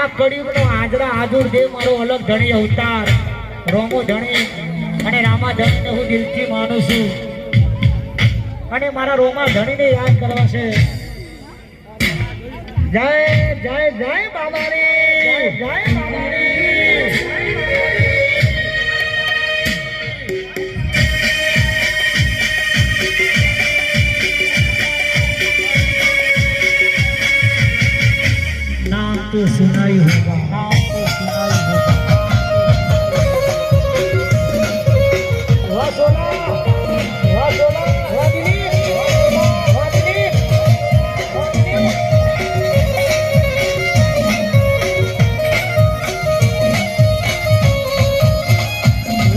આ કળિયુગનો આજરા હાજુર દેવ મારો અલગ ધણી અવતાર રોમો ધણી અને રામા ધણીને હું દિલથી માનું છું અને મારા રોમા ધણીને યાદ કરવા છે. જય જય જય બાબારી, જય બાબારી. नाम तो सुना ही होगा, नाम तो सुना ही होगा. वाह सोना, वाह सोना, वाह दिलीप, वाह दिलीप, वाह दिलीप.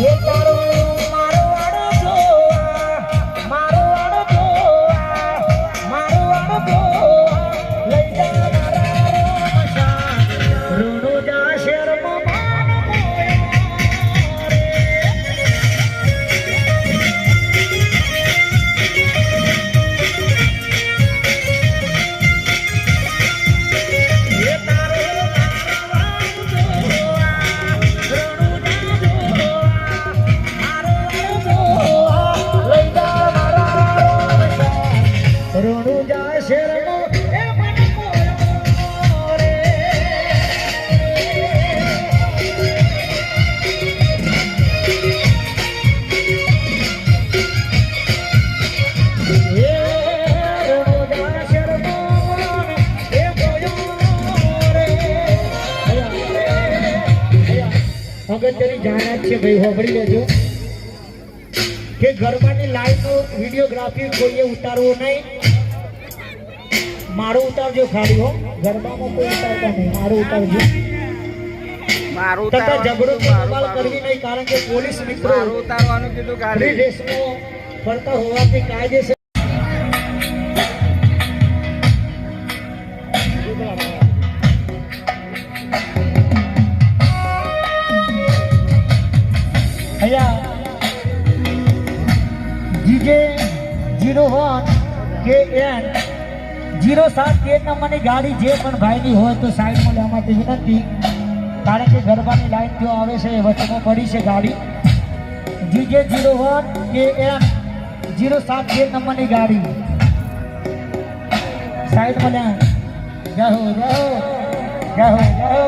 ये मारो मारो आड़ो जोआ, मारो आड़ो जोआ, मारो आड़ो जोआ, लई जा અગત્યની જાહેરાત છે ભાઈ, સાંભળી લેજો કે ગરબાની લાઈવનો વિડીયોગ્રાફી કોઈએ ઉતારવો નહીં. મારો ઉતારજો ખાલી હો, ગરબામાં કોઈ ઉતારતા નહીં, મારો ઉતારજો. તથા ઝઘડો બબાલ કરવી નહીં, કારણ કે પોલીસ મિત્રો ઉતારવાનું કીધું ગાડી દેશમાં ફરતા હોવાથી કાયદેસર GJ01KN 07 નંબરની ગાડી જે પણ ભાઈની હોય તો સાઈડમાં લેવા માટે વિનંતી, કારણ કે ગરબાની લાઈન જો આવે છે વચમાં પડી છે ગાડી. GJ01KN 07 નંબરની ગાડી સાઈડમાં લે. જય હો જય હો જય હો જય હો.